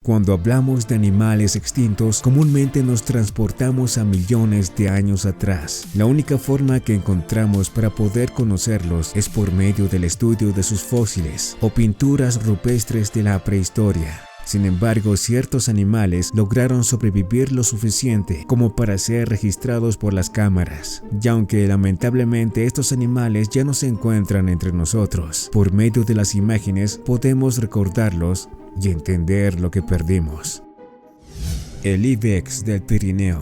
Cuando hablamos de animales extintos, comúnmente nos transportamos a millones de años atrás. La única forma que encontramos para poder conocerlos es por medio del estudio de sus fósiles o pinturas rupestres de la prehistoria. Sin embargo, ciertos animales lograron sobrevivir lo suficiente como para ser registrados por las cámaras. Y aunque lamentablemente estos animales ya no se encuentran entre nosotros, por medio de las imágenes podemos recordarlos y entender lo que perdimos. El ibex del Pirineo,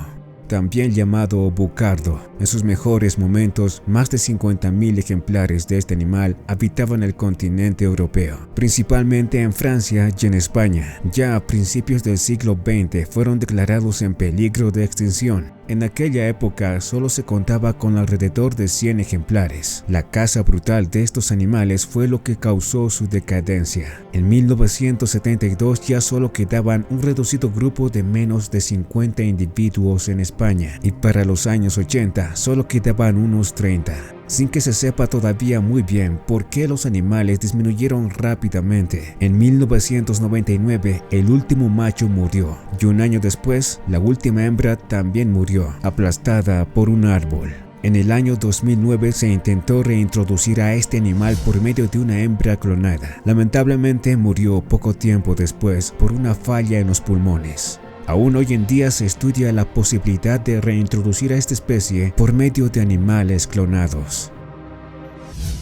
también llamado bucardo. En sus mejores momentos, más de 50.000 ejemplares de este animal habitaban el continente europeo, principalmente en Francia y en España. Ya a principios del siglo XX fueron declarados en peligro de extinción. En aquella época solo se contaba con alrededor de 100 ejemplares. La caza brutal de estos animales fue lo que causó su decadencia. En 1972 ya solo quedaban un reducido grupo de menos de 50 individuos en España, y para los años 80 solo quedaban unos 30. Sin que se sepa todavía muy bien por qué los animales disminuyeron rápidamente. En 1999 el último macho murió y un año después la última hembra también murió, aplastada por un árbol. En el año 2009 se intentó reintroducir a este animal por medio de una hembra clonada. Lamentablemente murió poco tiempo después por una falla en los pulmones. Aún hoy en día se estudia la posibilidad de reintroducir a esta especie por medio de animales clonados.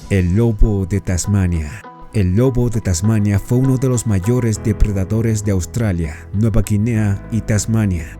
El lobo de Tasmania. El lobo de Tasmania fue uno de los mayores depredadores de Australia, Nueva Guinea y Tasmania.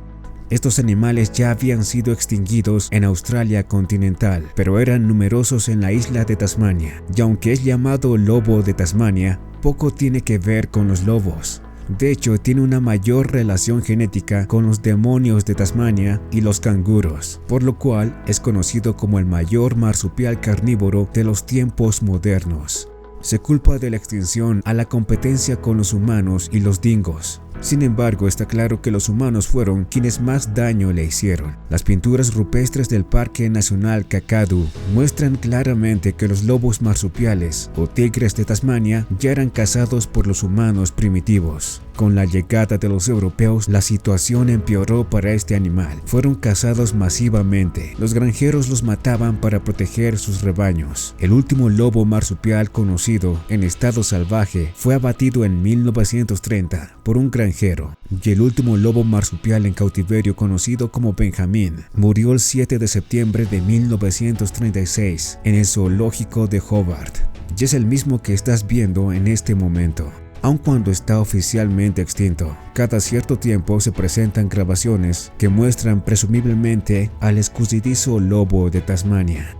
Estos animales ya habían sido extinguidos en Australia continental, pero eran numerosos en la isla de Tasmania. Y aunque es llamado lobo de Tasmania, poco tiene que ver con los lobos. De hecho, tiene una mayor relación genética con los demonios de Tasmania y los canguros, por lo cual es conocido como el mayor marsupial carnívoro de los tiempos modernos. Se culpa de la extinción a la competencia con los humanos y los dingos. Sin embargo, está claro que los humanos fueron quienes más daño le hicieron. Las pinturas rupestres del Parque Nacional Kakadu muestran claramente que los lobos marsupiales o tigres de Tasmania ya eran cazados por los humanos primitivos. Con la llegada de los europeos, la situación empeoró para este animal. Fueron cazados masivamente. Los granjeros los mataban para proteger sus rebaños. El último lobo marsupial conocido en estado salvaje fue abatido en 1930 por un granjero. Y el último lobo marsupial en cautiverio, conocido como Benjamín, murió el 7 de septiembre de 1936 en el zoológico de Hobart. Y es el mismo que estás viendo en este momento. Aun cuando está oficialmente extinto, cada cierto tiempo se presentan grabaciones que muestran presumiblemente al escurridizo lobo de Tasmania.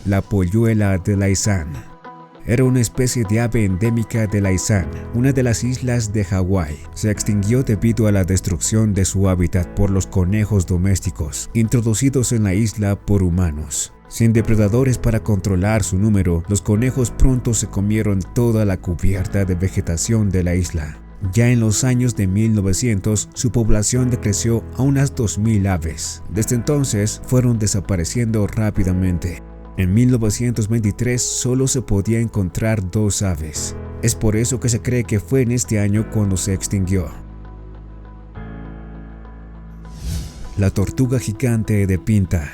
La polluela de Laysan. Era una especie de ave endémica de Laysan, una de las islas de Hawái. Se extinguió debido a la destrucción de su hábitat por los conejos domésticos, introducidos en la isla por humanos. Sin depredadores para controlar su número, los conejos pronto se comieron toda la cubierta de vegetación de la isla. Ya en los años de 1900, su población decreció a unas 2.000 aves. Desde entonces, fueron desapareciendo rápidamente. En 1923 solo se podía encontrar 2 aves. Es por eso que se cree que fue en este año cuando se extinguió. La tortuga gigante de Pinta.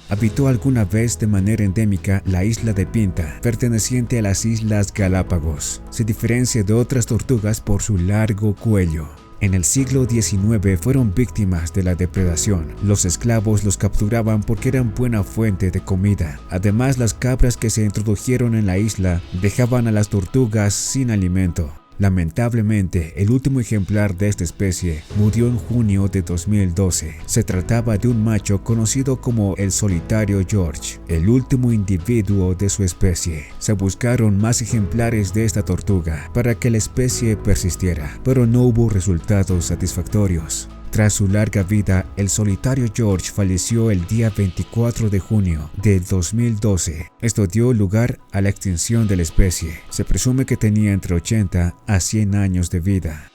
Habitó alguna vez de manera endémica la isla de Pinta, perteneciente a las Islas Galápagos. Se diferencia de otras tortugas por su largo cuello. En el siglo XIX fueron víctimas de la depredación. Los esclavos los capturaban porque eran buena fuente de comida. Además, las cabras que se introdujeron en la isla dejaban a las tortugas sin alimento. Lamentablemente, el último ejemplar de esta especie murió en junio de 2012. Se trataba de un macho conocido como el solitario George, el último individuo de su especie. Se buscaron más ejemplares de esta tortuga para que la especie persistiera, pero no hubo resultados satisfactorios. Tras su larga vida, el solitario George falleció el día 24 de junio de 2012. Esto dio lugar a la extinción de la especie. Se presume que tenía entre 80 a 100 años de vida.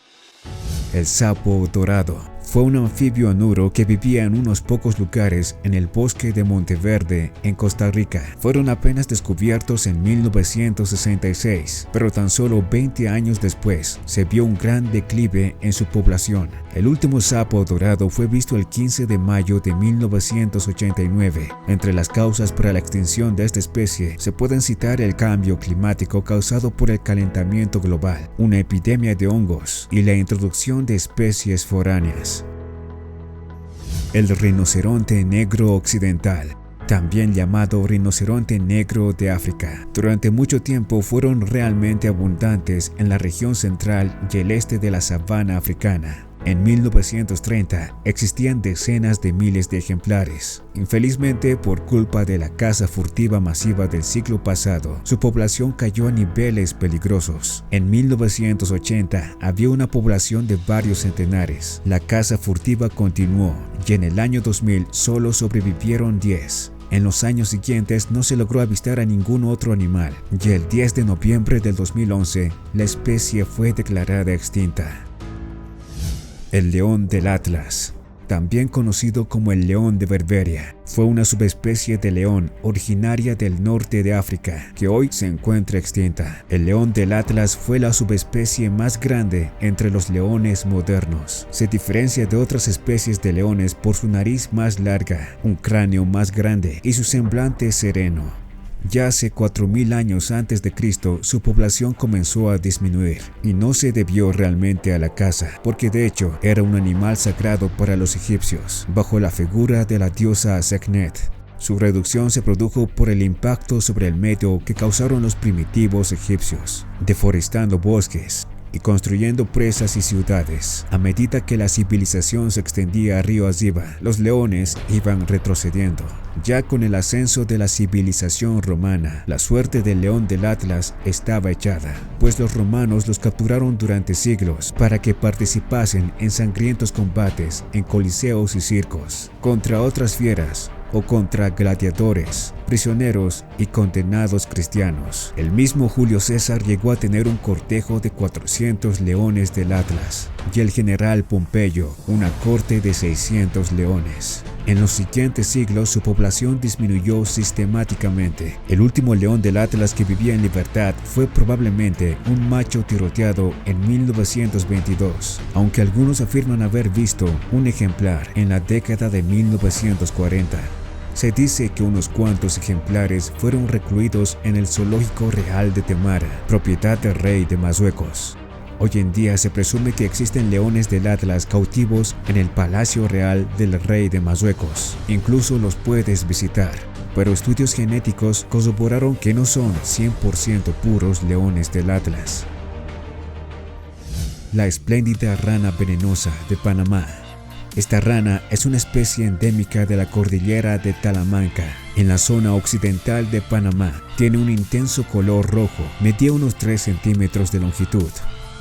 El sapo dorado. fue un anfibio anuro que vivía en unos pocos lugares en el bosque de Monteverde, en Costa Rica. Fueron apenas descubiertos en 1966, pero tan solo 20 años después se vio un gran declive en su población. El último sapo dorado fue visto el 15 de mayo de 1989. Entre las causas para la extinción de esta especie se pueden citar el cambio climático causado por el calentamiento global, una epidemia de hongos y la introducción de especies foráneas. El rinoceronte negro occidental, también llamado rinoceronte negro de África. Durante mucho tiempo fueron realmente abundantes en la región central y el este de la sabana africana. En 1930 existían decenas de miles de ejemplares. Infelizmente, por culpa de la caza furtiva masiva del siglo pasado, su población cayó a niveles peligrosos. En 1980 había una población de varios centenares. La caza furtiva continuó y en el año 2000 solo sobrevivieron 10. En los años siguientes no se logró avistar a ningún otro animal y el 10 de noviembre del 2011 la especie fue declarada extinta. El león del Atlas, también conocido como el león de Berberia, fue una subespecie de león originaria del norte de África que hoy se encuentra extinta. El león del Atlas fue la subespecie más grande entre los leones modernos. Se diferencia de otras especies de leones por su nariz más larga, un cráneo más grande y su semblante sereno. Ya hace 4000 años antes de Cristo, su población comenzó a disminuir y no se debió realmente a la caza, porque de hecho era un animal sagrado para los egipcios, bajo la figura de la diosa Sekhmet. Su reducción se produjo por el impacto sobre el medio que causaron los primitivos egipcios, deforestando bosques y construyendo presas y ciudades. A medida que la civilización se extendía a río arriba, los leones iban retrocediendo. Ya con el ascenso de la civilización romana, la suerte del león del Atlas estaba echada, pues los romanos los capturaron durante siglos para que participasen en sangrientos combates en coliseos y circos, contra otras fieras o contra gladiadores, prisioneros y condenados cristianos. El mismo Julio César llegó a tener un cortejo de 400 leones del Atlas y el general Pompeyo una corte de 600 leones. En los siguientes siglos su población disminuyó sistemáticamente. El último león del Atlas que vivía en libertad fue probablemente un macho tiroteado en 1922, aunque algunos afirman haber visto un ejemplar en la década de 1940. Se dice que unos cuantos ejemplares fueron recluidos en el Zoológico Real de Temara, propiedad del rey de Marruecos. Hoy en día se presume que existen leones del Atlas cautivos en el Palacio Real del Rey de Marruecos. Incluso los puedes visitar, pero estudios genéticos corroboraron que no son 100% puros leones del Atlas. La espléndida rana venenosa de Panamá. Esta rana es una especie endémica de la cordillera de Talamanca, en la zona occidental de Panamá. Tiene un intenso color rojo, medía unos 3 centímetros de longitud.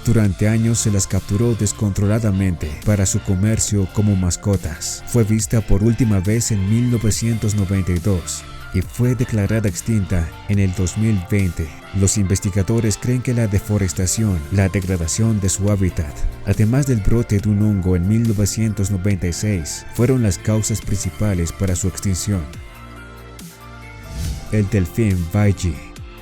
Durante años se las capturó descontroladamente para su comercio como mascotas. Fue vista por última vez en 1992 y fue declarada extinta en el 2020. Los investigadores creen que la deforestación, la degradación de su hábitat, además del brote de un hongo en 1996, fueron las causas principales para su extinción. El delfín Baiji,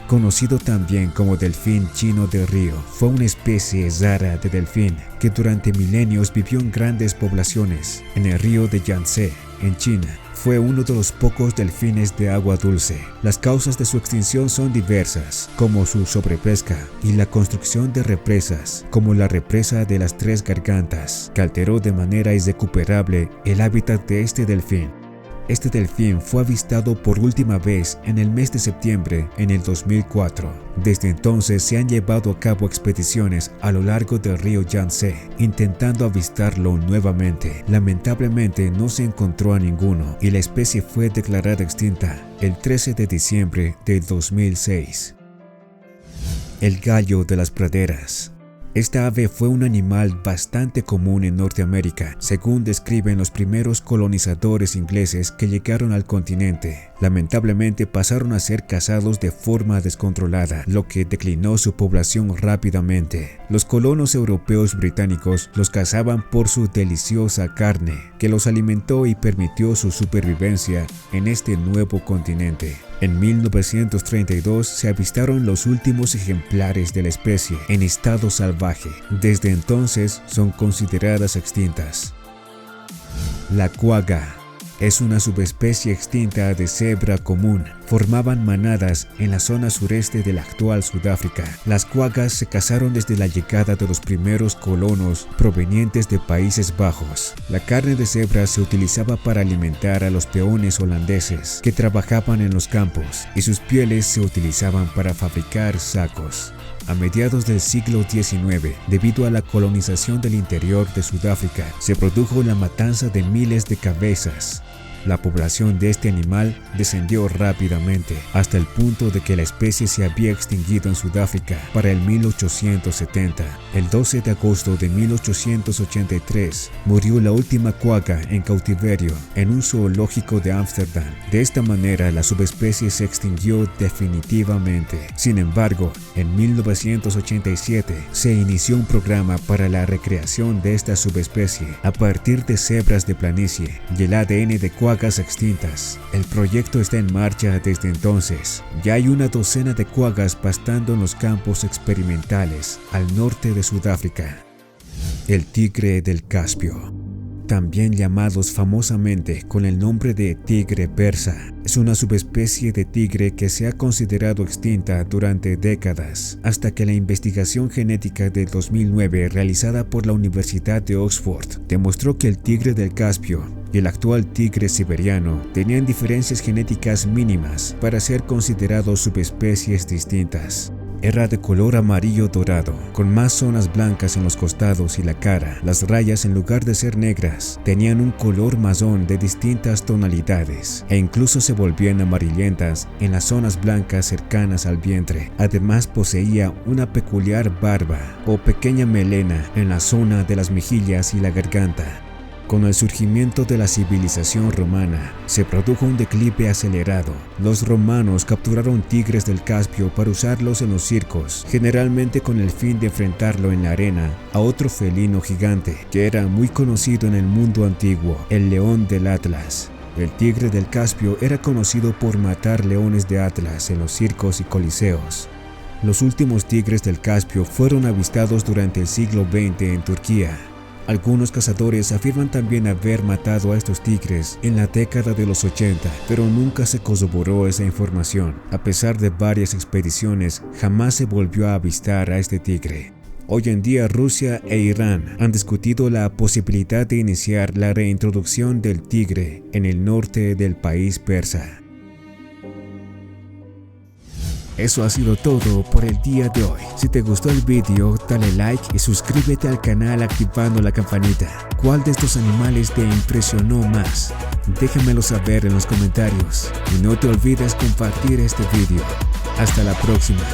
conocido también como delfín chino de río, fue una especie rara de delfín que durante milenios vivió en grandes poblaciones en el río de Yangtze, en China. Fue uno de los pocos delfines de agua dulce. Las causas de su extinción son diversas, como su sobrepesca y la construcción de represas, como la represa de las Tres Gargantas, que alteró de manera irrecuperable el hábitat de este delfín. Este delfín fue avistado por última vez en el mes de septiembre en el 2004. Desde entonces se han llevado a cabo expediciones a lo largo del río Yangtze, intentando avistarlo nuevamente. Lamentablemente no se encontró a ninguno y la especie fue declarada extinta el 13 de diciembre del 2006. El gallo de las praderas. Esta ave fue un animal bastante común en Norteamérica, según describen los primeros colonizadores ingleses que llegaron al continente. Lamentablemente pasaron a ser cazados de forma descontrolada, lo que declinó su población rápidamente. Los colonos europeos británicos los cazaban por su deliciosa carne, que los alimentó y permitió su supervivencia en este nuevo continente. En 1932 se avistaron los últimos ejemplares de la especie en estado salvaje. Desde entonces son consideradas extintas. La cuaga es una subespecie extinta de cebra común. Formaban manadas en la zona sureste de la actual Sudáfrica. Las cuagas se cazaron desde la llegada de los primeros colonos provenientes de Países Bajos. La carne de cebra se utilizaba para alimentar a los peones holandeses que trabajaban en los campos, y sus pieles se utilizaban para fabricar sacos. A mediados del siglo XIX, debido a la colonización del interior de Sudáfrica, se produjo la matanza de miles de cabezas. La población de este animal descendió rápidamente, hasta el punto de que la especie se había extinguido en Sudáfrica para el 1870. El 12 de agosto de 1883 murió la última cuaga en cautiverio en un zoológico de Ámsterdam. De esta manera la subespecie se extinguió definitivamente. Sin embargo, en 1987 se inició un programa para la recreación de esta subespecie a partir de cebras de planicie y el ADN de cuagas extintas. El proyecto está en marcha desde entonces. Ya hay una docena de cuagas pastando en los campos experimentales al norte de Sudáfrica. El tigre del Caspio, también llamados famosamente con el nombre de tigre persa, es una subespecie de tigre que se ha considerado extinta durante décadas, hasta que la investigación genética de 2009 realizada por la Universidad de Oxford demostró que el tigre del Caspio y el actual tigre siberiano tenían diferencias genéticas mínimas para ser considerados subespecies distintas. Era de color amarillo dorado, con más zonas blancas en los costados y la cara. Las rayas, en lugar de ser negras, tenían un color marrón de distintas tonalidades e incluso se volvían amarillentas en las zonas blancas cercanas al vientre. Además poseía una peculiar barba o pequeña melena en la zona de las mejillas y la garganta. Con el surgimiento de la civilización romana, se produjo un declive acelerado. Los romanos capturaron tigres del Caspio para usarlos en los circos, generalmente con el fin de enfrentarlo en la arena a otro felino gigante, que era muy conocido en el mundo antiguo, el león del Atlas. El tigre del Caspio era conocido por matar leones de Atlas en los circos y coliseos. Los últimos tigres del Caspio fueron avistados durante el siglo XX en Turquía. Algunos cazadores afirman también haber matado a estos tigres en la década de los 80, pero nunca se corroboró esa información. A pesar de varias expediciones, jamás se volvió a avistar a este tigre. Hoy en día Rusia e Irán han discutido la posibilidad de iniciar la reintroducción del tigre en el norte del país persa. Eso ha sido todo por el día de hoy. Si te gustó el video, dale like y suscríbete al canal activando la campanita. ¿Cuál de estos animales te impresionó más? Déjamelo saber en los comentarios. Y no te olvides compartir este video. Hasta la próxima.